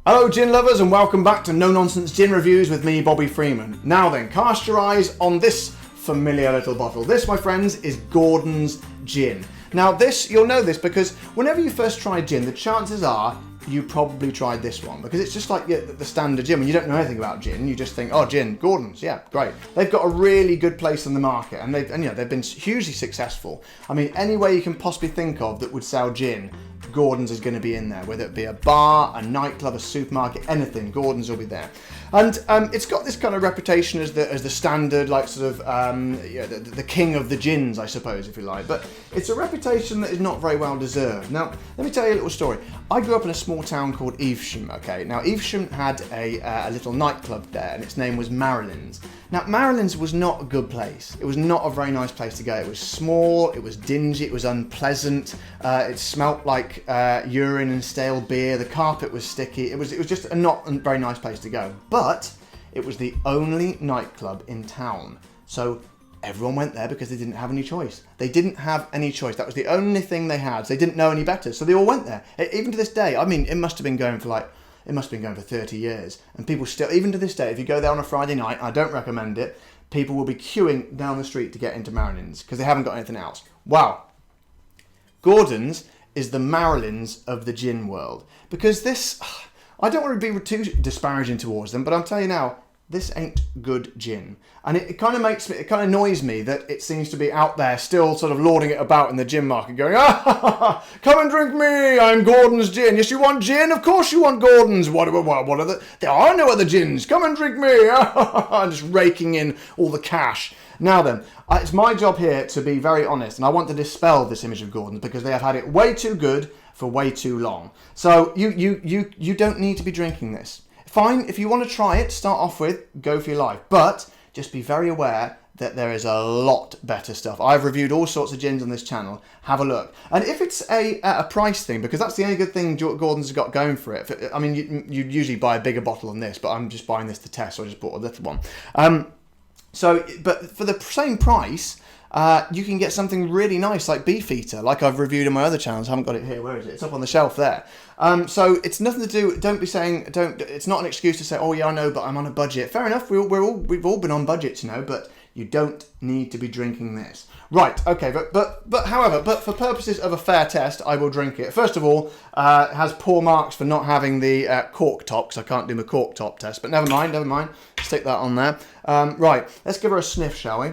Hello gin lovers and welcome back to No Nonsense Gin Reviews with me, Bobby Freeman. Now then, cast your eyes on this familiar little bottle. This, my friends, is Gordon's Gin. Now this, you'll know this because whenever you first try gin, the chances are you probably tried this one because it's just like the standard gin. When you don't know anything about gin, you just think, oh, gin, Gordon's, yeah, great. They've got a really good place in the market and they've been hugely successful. I mean, any way you can possibly think of that would sell gin, Gordon's is going to be in there, whether it be a bar, a nightclub, a supermarket, anything, Gordon's will be there. And it's got this kind of reputation as the standard, like sort of, the king of the gins, I suppose, if you like. But it's a reputation that is not very well deserved. Now, let me tell you a little story. I grew up in a small town called Evesham, okay? Now, Evesham had a little nightclub there, and its name was Marilyn's. Now, Marilyn's was not a good place. It was not a very nice place to go. It was small, it was dingy, it was unpleasant, it smelt like urine and stale beer, the carpet was sticky, it was just a not a very nice place to go. But it was the only nightclub in town. So everyone went there because they didn't have any choice. They didn't have any choice. That was the only thing they had. So they didn't know any better. So they all went there. Even to this day, I mean, it must have been going for 30 years. And people still, even to this day, if you go there on a Friday night, I don't recommend it, people will be queuing down the street to get into Marilyn's because they haven't got anything else. Wow. Gordon's is the Marilyn's of the gin world. Because this, I don't want to be too disparaging towards them, but I'll tell you now, this ain't good gin. And it kind of annoys me that it seems to be out there still sort of lauding it about in the gin market going, come and drink me, I'm Gordon's gin. Yes, you want gin? Of course you want Gordon's. What are the, there are no other gins. Come and drink me. Just raking in all the cash. Now then, it's my job here to be very honest, and I want to dispel this image of Gordon's because they have had it way too good for way too long. So you don't need to be drinking this. Fine, if you want to try it, start off with, go for your life. But just be very aware that there is a lot better stuff. I've reviewed all sorts of gins on this channel. Have a look. And if it's a price thing, because that's the only good thing Gordon's has got going for it. I mean, you'd usually buy a bigger bottle than this, but I'm just buying this to test, so I just bought a little one. But for the same price, you can get something really nice like Beefeater, like I've reviewed in my other channels. I haven't got it here. Where is it? It's up on the shelf there. So it's nothing to do. Don't be saying. It's not an excuse to say, oh yeah, I know, but I'm on a budget. Fair enough. We've all been on budgets, you know. But you don't need to be drinking this. Right. Okay. But for purposes of a fair test, I will drink it. First of all, it has poor marks for not having the cork top, because I can't do my cork top test. But never mind. Stick that on there. Right. Let's give her a sniff, shall we?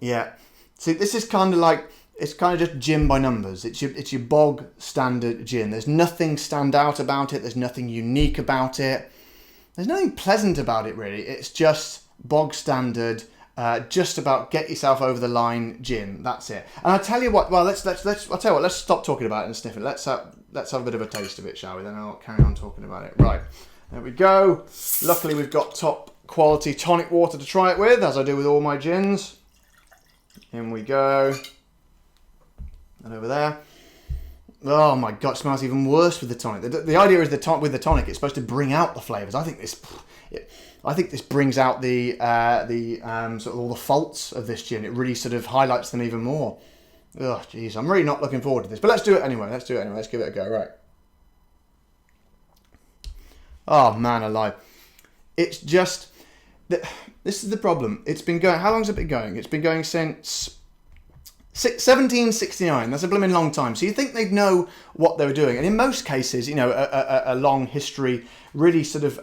Yeah. See, this is kind of like, it's kind of just gin by numbers. It's your bog standard gin. There's nothing stand out about it. There's nothing unique about it. There's nothing pleasant about it, really. It's just bog standard, just about get yourself over the line gin. That's it. And I'll tell you what, well, I'll tell you what, let's stop talking about it and sniff it. Let's have a bit of a taste of it, shall we? Then I'll carry on talking about it. Right. There we go. Luckily, we've got top quality tonic water to try it with, as I do with all my gins. In we go. And over there. Oh my god, it smells even worse with the tonic. The idea is with the tonic, it's supposed to bring out the flavours. I think this brings out the sort of all the faults of this gin. It really sort of highlights them even more. Oh jeez, I'm really not looking forward to this. But let's do it anyway. Let's give it a go. Right. Oh man alive. It's just... This is the problem. It's been going... How long has it been going? It's been going since 1769. That's a blooming long time. So you think they'd know what they were doing. And in most cases, you know, a long history really sort of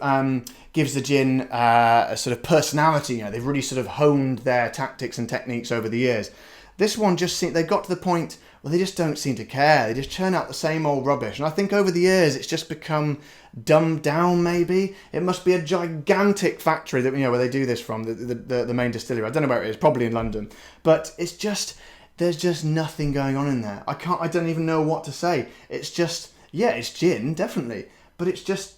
gives the gin a sort of personality. You know, they've really sort of honed their tactics and techniques over the years. This one just seemed... They got to the point... Well, they just don't seem to care. They just churn out the same old rubbish. And I think over the years, it's just become dumbed down, maybe. It must be a gigantic factory that, you know, where they do this from, the main distillery. I don't know where it is, probably in London. But it's just, there's just nothing going on in there. I don't even know what to say. It's just, yeah, it's gin, definitely. But it's just,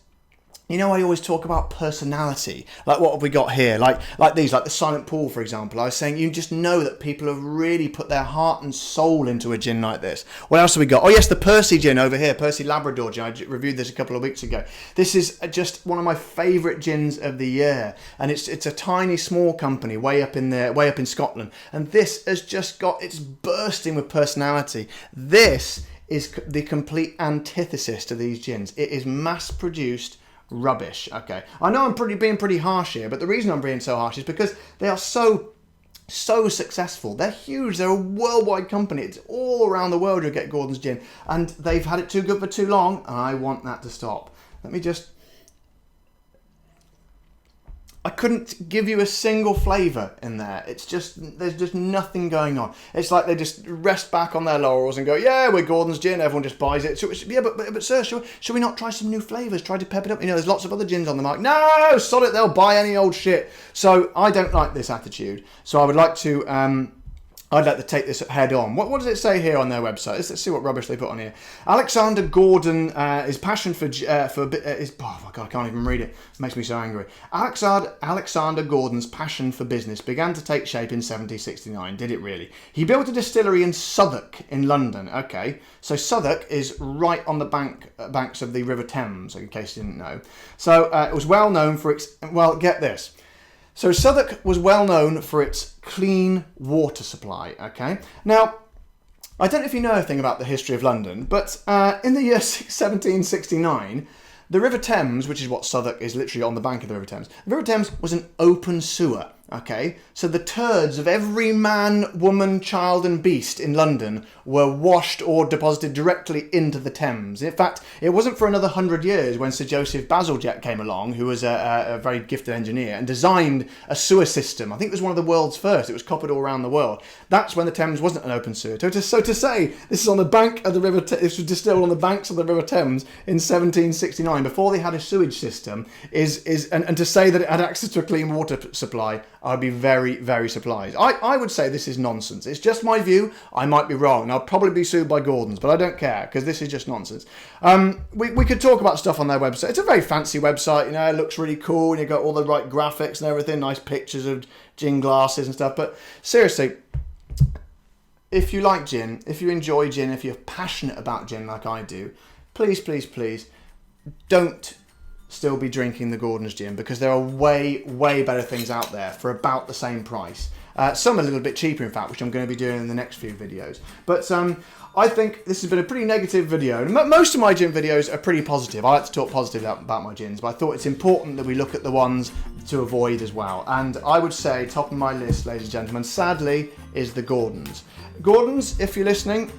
you know, I always talk about personality. Like, what have we got here? Like these, like the Silent Pool, for example. I was saying, you just know that people have really put their heart and soul into a gin like this. What else have we got? Oh, yes, the Percy gin over here. Percy Labrador gin. I reviewed this a couple of weeks ago. This is just one of my favourite gins of the year. And it's a tiny, small company way up in Scotland. And this has just got, it's bursting with personality. This is the complete antithesis to these gins. It is mass-produced rubbish. Okay, I know I'm being pretty harsh here, but the reason I'm being so harsh is because they are so successful. They're huge. They're a worldwide company. It's all around the world you get Gordon's gin, and they've had it too good for too long, and I want that to stop. Let me just... I couldn't give you a single flavour in there. It's just, there's just nothing going on. It's like they just rest back on their laurels and go, yeah, we're Gordon's gin, everyone just buys it. So yeah, but sir, should we not try some new flavours? Try to pep it up? You know, there's lots of other gins on the market. No, sod it, they'll buy any old shit. So I don't like this attitude. So I would like to... I'd like to take this head on. What does it say here on their website? Let's see what rubbish they put on here. Alexander Gordon, his passion for oh my God, I can't even read it. It makes me so angry. Alexander Gordon's passion for business began to take shape in 1769. Did it really? He built a distillery in Southwark in London. Okay, so Southwark is right on the banks of the River Thames, in case you didn't know. So it was well known for its... Well, get this. So Southwark was well known for its clean water supply, okay? Now, I don't know if you know anything about the history of London, but in the year 1769, the River Thames, which is what Southwark is, literally on the bank of the River Thames, the River Thames was an open sewer, okay? So the turds of every man, woman, child and beast in London were washed or deposited directly into the Thames. In fact, it wasn't for another 100 years when Sir Joseph Bazalgette came along, who was a very gifted engineer, and designed a sewer system. I think it was one of the world's first. It was copied all around the world. That's when the Thames wasn't an open sewer. So to say this is on the bank of the River, this was distilled on the banks of the River Thames in 1769, before they had a sewage system, and to say that it had access to a clean water supply, I'd be very, very surprised. I would say this is nonsense. It's just my view. I might be wrong. I'll probably be sued by Gordon's, but I don't care, because this is just nonsense. We could talk about stuff on their website. It's a very fancy website, you know, it looks really cool, and you've got all the right graphics and everything, nice pictures of gin glasses and stuff, but seriously, if you like gin, if you enjoy gin, if you're passionate about gin like I do, please, please, please, don't still be drinking the Gordon's gin, because there are way, way better things out there for about the same price. Some a little bit cheaper, in fact, which I'm going to be doing in the next few videos. But I think this has been a pretty negative video. Most of my gin videos are pretty positive. I like to talk positive about my gins, but I thought it's important that we look at the ones to avoid as well. And I would say top of my list, ladies and gentlemen, sadly, is the Gordon's. Gordon's, if you're listening,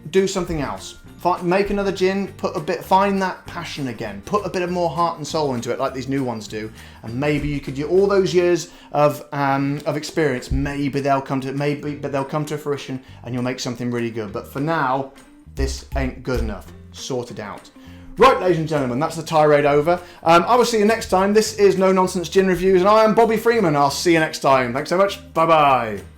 do something else. Make another gin, find that passion again, put a bit of more heart and soul into it like these new ones do, and maybe you could, all those years of experience, maybe they'll come to fruition and you'll make something really good. But for now, this ain't good enough. Sort it out. Right, ladies and gentlemen, that's the tirade over. I will see you next time. This is No Nonsense Gin Reviews, and I am Bobby Freeman. I'll see you next time. Thanks so much. Bye-bye.